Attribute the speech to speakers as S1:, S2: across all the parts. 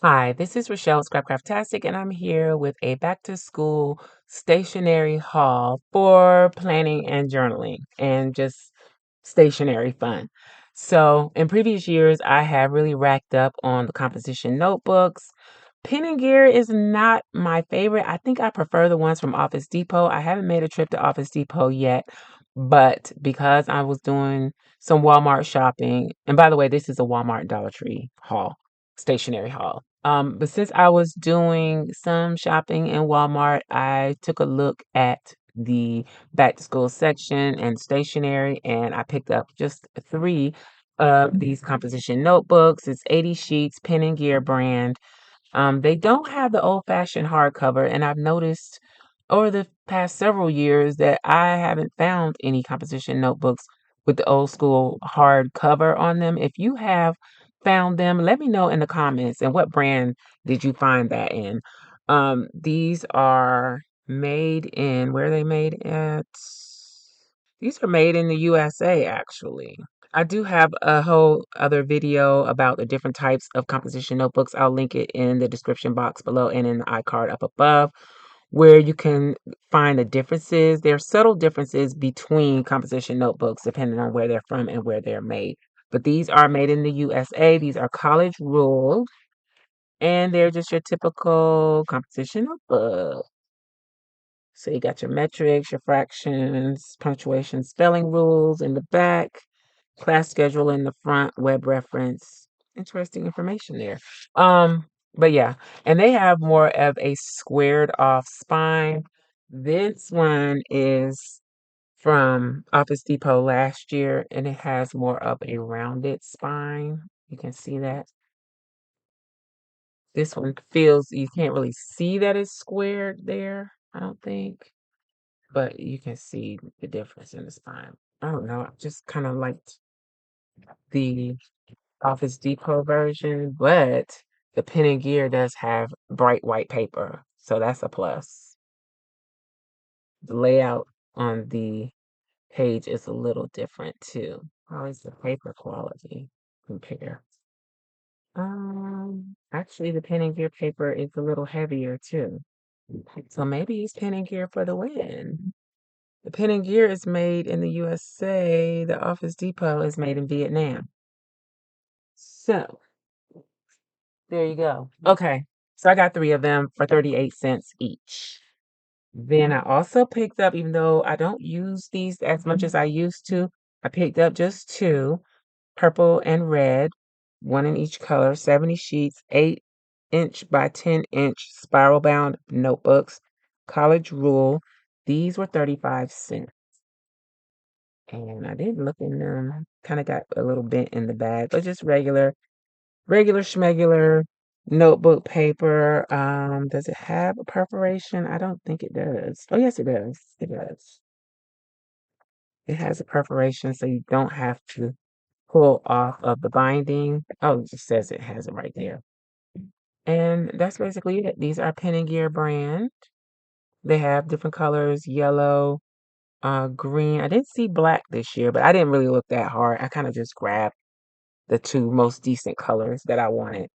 S1: Hi, this is Rachelle Scrapcraftastic, and I'm here with a back to school stationery haul for planning and journaling and just stationery fun. So, in previous years, I have really racked up on the composition notebooks. Pen and Gear is not my favorite. I think I prefer the ones from Office Depot. I haven't made a trip to Office Depot yet, but because I was doing some Walmart shopping, and by the way, this is a Walmart Dollar Tree haul, stationery haul. But since I was doing some shopping in Walmart, I took a look at the back to school section and stationery, and I picked up just three of these composition notebooks. It's 80 sheets, Pen and Gear brand. They don't have the old-fashioned hardcover, and I've noticed over the past several years that I haven't found any composition notebooks with the old school hardcover on them. If you have found them, let me know in the comments and what brand did you find that in. These are made in, where are they made at? These are made in the USA, actually. I do have a whole other video about the different types of composition notebooks. I'll link it in the description box below and in the iCard up above, where you can find the differences. There are subtle differences between composition notebooks depending on where they're from and where they're made. But these are made in the USA. These are college ruled, and they're just your typical composition notebook. So you got your metrics, your fractions, punctuation, spelling rules in the back, class schedule in the front, web reference. Interesting information there. But yeah, and they have more of a squared off spine. This one is from Office Depot last year, and it has more of a rounded spine. You can see that. This one feels, you can't really see that it's squared there, I don't think, but you can see the difference in the spine. I don't know, I just kind of liked the Office Depot version, but the Pen and Gear does have bright white paper, so that's a plus. The layout on the page is a little different too. How is the paper quality compare? Actually, the Pen and Gear paper is a little heavier too. So maybe it's Pen and Gear for the win. The Pen and Gear is made in the USA. The Office Depot is made in Vietnam. So there you go. Okay. So I got three of them for 38 cents each. Then I also picked up, even though I don't use these as much as I used to, I picked up just two, purple and red, one in each color, 70 sheets, 8-inch by 10-inch spiral bound notebooks, college rule. These were 35 cents. And I didn't look in them. Kind of got a little bent in the bag, but just regular schmegular notebook paper. Does it have a perforation? I don't think it does. Oh, yes, it does. It does. It has a perforation, so you don't have to pull off of the binding. Oh, it just says it has it right there. And that's basically it. These are Pen and Gear brand. They have different colors, yellow, green. I didn't see black this year, but I didn't really look that hard. I kind of just grabbed the two most decent colors that I wanted.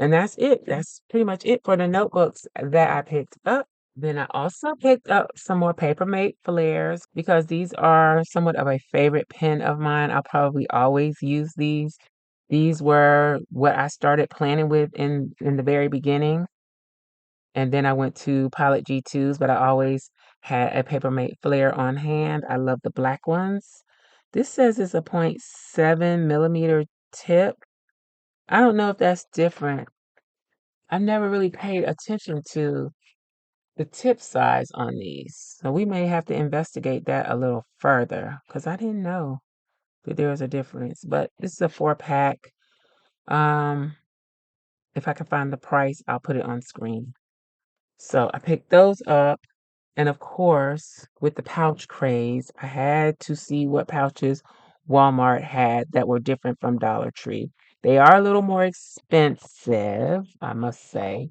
S1: And that's it. That's pretty much it for the notebooks that I picked up. Then I also picked up some more Papermate flares because these are somewhat of a favorite pen of mine. I'll probably always use these. These were what I started planning with in the very beginning. And then I went to Pilot G2s, but I always had a Papermate flare on hand. I love the black ones. This says it's a .7 millimeter tip. I don't know if that's different. I've never really paid attention to the tip size on these. So we may have to investigate that a little further because I didn't know that there was a difference. But this is a 4-pack. Um, if I can find the price, I'll put it on screen. So I picked those up. And of course, with the pouch craze, I had to see what pouches Walmart had that were different from Dollar Tree. They are a little more expensive, I must say,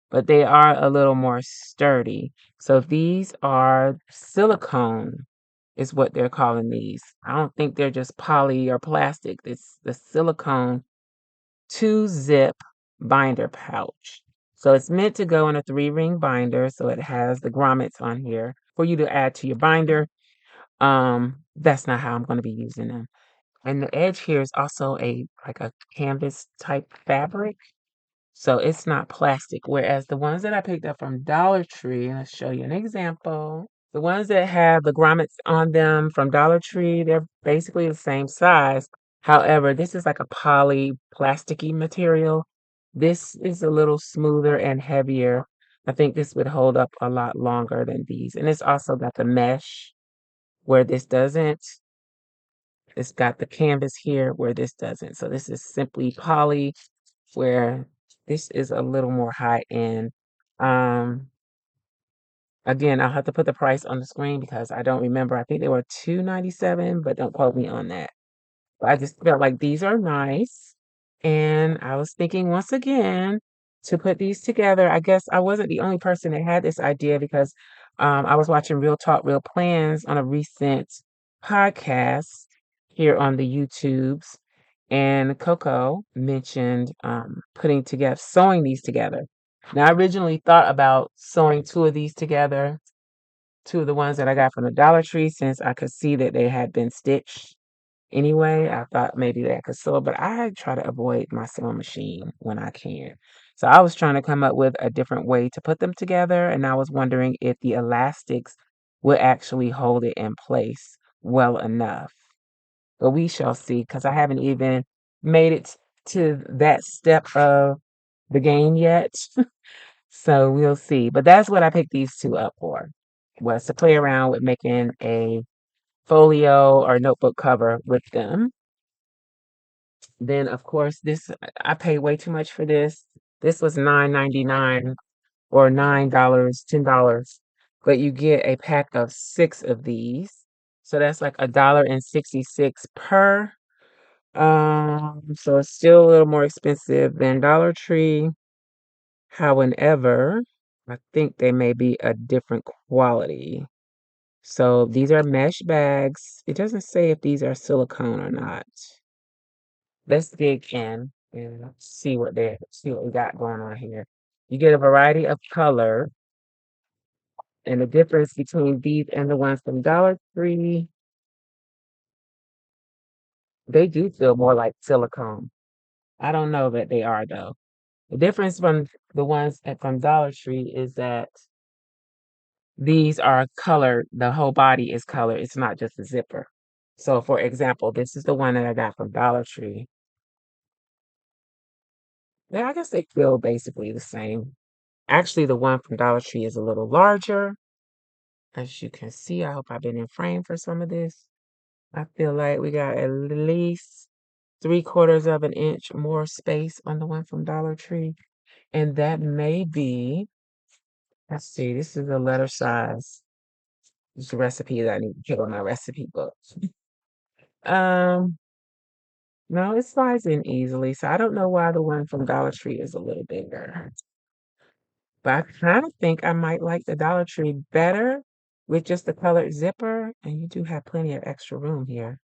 S1: but they are a little more sturdy. So these are silicone, is what they're calling these. I don't think they're just poly or plastic. It's the silicone 2-zip binder pouch. So it's meant to go in a 3-ring binder. So it has the grommets on here for you to add to your binder. That's not how I'm going to be using them. And the edge here is also a like a canvas type fabric. So it's not plastic. Whereas the ones that I picked up from Dollar Tree, and I'll show you an example. The ones that have the grommets on them from Dollar Tree, they're basically the same size. However, this is like a poly plasticky material. This is a little smoother and heavier. I think this would hold up a lot longer than these. And it's also got the mesh where this doesn't. It's got the canvas here where this doesn't. So this is simply poly, where this is a little more high end. Um, Again, I'll have to put the price on the screen because I don't remember. I think they were 297, but don't quote me on that. But I just felt like these are nice. And I was thinking once again to put these together. I guess I wasn't the only person that had this idea because I was watching Real Talk, Real Plans on a recent podcast here on the YouTubes. And Coco mentioned putting together, sewing these together. Now, I originally thought about sewing two of these together, two of the ones that I got from the Dollar Tree, since I could see that they had been stitched anyway. I thought maybe that I could sew, but I try to avoid my sewing machine when I can. So I was trying to come up with a different way to put them together, and I was wondering if the elastics would actually hold it in place well enough. But we shall see, because I haven't even made it to that step of the game yet. So we'll see. But that's what I picked these two up for, was to play around with making a folio or notebook cover with them. Then, of course, this I paid way too much for this. This was $9.99 or $9, $10, but you get a pack of 6 of these. So that's like $1.66 per. So it's still a little more expensive than Dollar Tree. However, I think they may be a different quality. So these are mesh bags. It doesn't say if these are silicone or not. Let's dig in and see what we got going on here. You get a variety of color, and the difference between these and the ones from Dollar Tree, they do feel more like silicone. I don't know that they are though. The difference from the ones from Dollar Tree is that these are colored. The whole body is colored. It's not just a zipper. So, for example, this is the one that I got from Dollar Tree. Yeah, I guess they feel basically the same. Actually, the one from Dollar Tree is a little larger. As you can see, I hope I've been in frame for some of this. I feel like we got at least 3/4 of an inch more space on the one from Dollar Tree. And that may be, let's see, this is a letter size. It's a recipe that I need to put on my recipe book. Um, no, it slides in easily. So I don't know why the one from Dollar Tree is a little bigger. But I kind of think I might like the Dollar Tree better with just the colored zipper. And you do have plenty of extra room here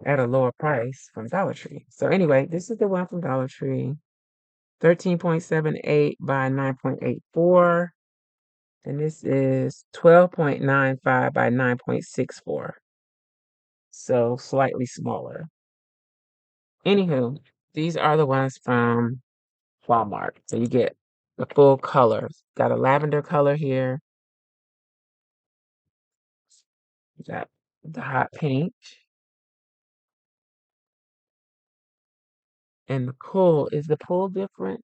S1: at a lower price from Dollar Tree. So anyway, this is the one from Dollar Tree. 13.78 by 9.84. And this is 12.95 by 9.64. So slightly smaller. Anywho, these are the ones from Walmart. So you get the full colors. Got a lavender color here. You got the hot pink. And the pull, is the pull different?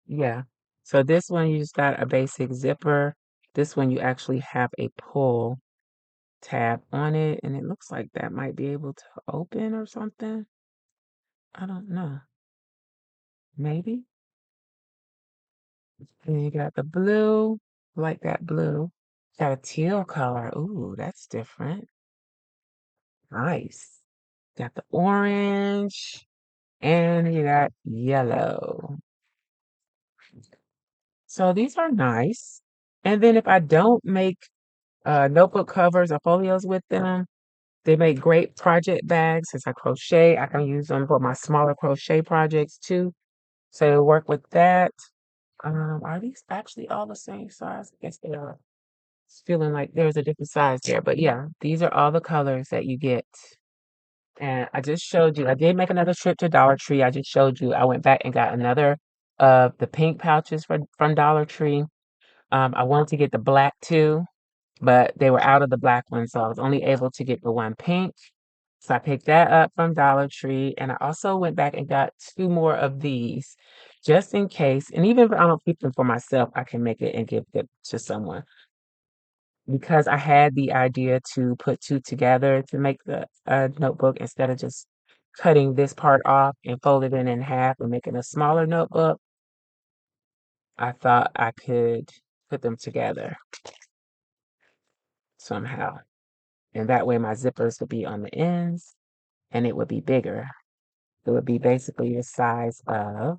S1: Yeah. So this one you just got a basic zipper. This one you actually have a pull tab on it, and it looks like that might be able to open or something. I don't know. Maybe. And you got the blue, like that blue. Got a teal color. Ooh, that's different. Nice. Got the orange, and you got yellow. So these are nice. And then if I don't make notebook covers or folios with them, They make great project bags. Since I crochet, I can use them for my smaller crochet projects too. So work with that. Are these actually all the same size? I guess they are. It's feeling like there's a different size there, but yeah, these are all the colors that you get. And I just showed you, I did make another trip to Dollar Tree. I just showed you, I went back and got another of the pink pouches from Dollar Tree. I wanted to get the black too, but they were out of the black one, so I was only able to get the one pink. So I picked that up from Dollar Tree, and I also went back and got two more of these just in case. And even if I don't keep them for myself, I can make it and give it to someone because I had the idea to put two together to make the notebook instead of just cutting this part off and folding it in half and making a smaller notebook. I thought I could put them together somehow. And that way my zippers would be on the ends and it would be bigger. It would be basically the size of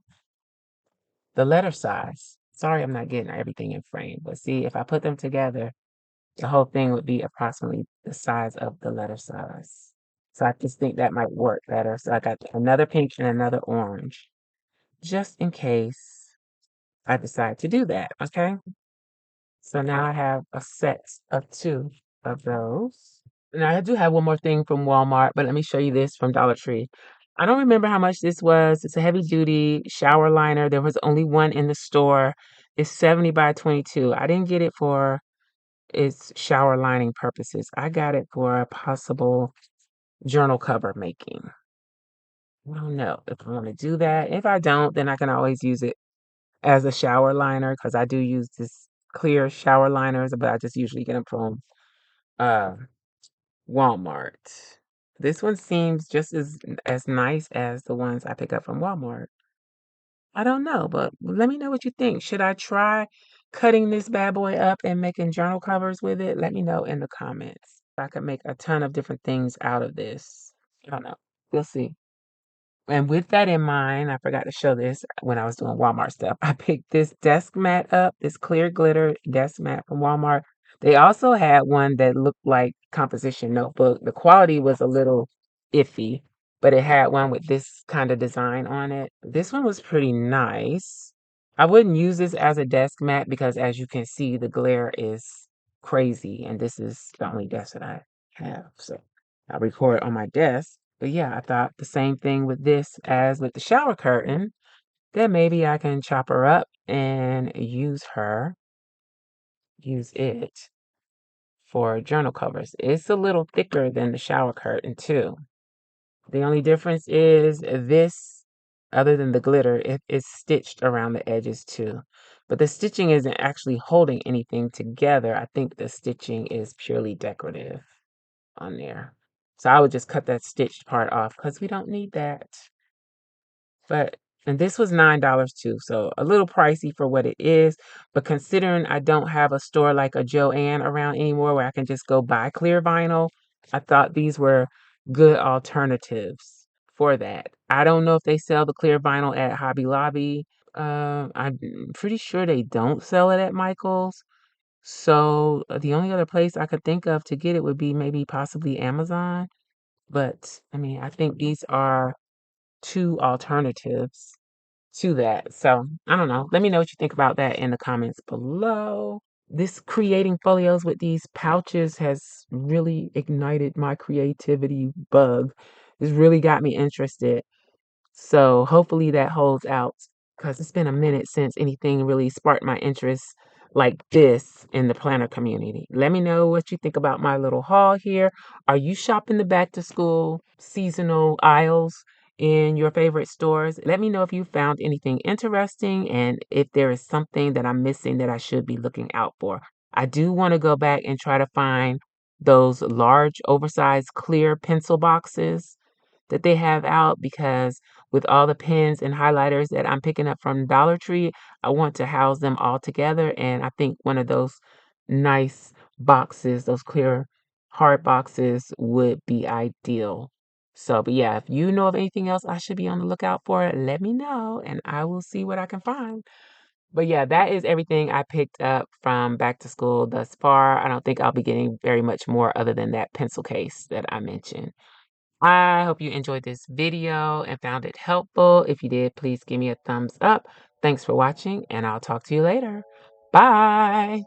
S1: the letter size. Sorry, I'm not getting everything in frame, but see, if I put them together, the whole thing would be approximately the size of the letter size. So I just think that might work better. So I got another pink and another orange, just in case I decide to do that. Okay. So now I have a set of two of those. Now I do have one more thing from Walmart, but let me show you this from Dollar Tree. I don't remember how much this was. It's a heavy duty shower liner. There was only one in the store. It's 70 by 22. I didn't get it for its shower lining purposes. I got it for a possible journal cover making. I don't know if I want to do that. If I don't, then I can always use it as a shower liner because I do use this clear shower liners, but I just usually get them from uh, Walmart. This one seems just as nice as the ones I pick up from Walmart. I don't know, but let me know what you think. Should I try cutting this bad boy up and making journal covers with it? Let me know in the comments. I could make a ton of different things out of this. I don't know. We'll see. And with that in mind, I forgot to show this when I was doing Walmart stuff. I picked this desk mat up, this clear glitter desk mat from Walmart. They also had one that looked like composition notebook. The quality was a little iffy, but it had one with this kind of design on it. This one was pretty nice. I wouldn't use this as a desk mat because as you can see, the glare is crazy, and this is the only desk that I have. So I record on my desk. But yeah, I thought the same thing with this as with the shower curtain, that maybe I can chop her up and use it for journal covers. It's a little thicker than the shower curtain too. The only difference is this, other than the glitter, it is stitched around the edges too. But the stitching isn't actually holding anything together. I think the stitching is purely decorative on there. So I would just cut that stitched part off because we don't need that. But and this was $9 too, so a little pricey for what it is. But considering I don't have a store like a Joann around anymore where I can just go buy clear vinyl, I thought these were good alternatives for that. I don't know if they sell the clear vinyl at Hobby Lobby. I'm pretty sure they don't sell it at Michael's. So the only other place I could think of to get it would be maybe possibly Amazon. But I mean, I think these are two alternatives to that. So I don't know. Let me know what you think about that in the comments below. This creating folios with these pouches has really ignited my creativity bug. It's really got me interested. So hopefully that holds out because it's been a minute since anything really sparked my interest like this in the planner community. Let me know what you think about my little haul here. Are you shopping the back to school seasonal aisles in your favorite stores? Let me know if you found anything interesting and if there is something that I'm missing that I should be looking out for. I do want to go back and try to find those large, oversized, clear pencil boxes that they have out because with all the pens and highlighters that I'm picking up from Dollar Tree, I want to house them all together. And I think one of those nice boxes, those clear hard boxes, would be ideal. So, but yeah, if you know of anything else I should be on the lookout for, let me know and I will see what I can find. But yeah, that is everything I picked up from back to school thus far. I don't think I'll be getting very much more other than that pencil case that I mentioned. I hope you enjoyed this video and found it helpful. If you did, please give me a thumbs up. Thanks for watching, and I'll talk to you later. Bye.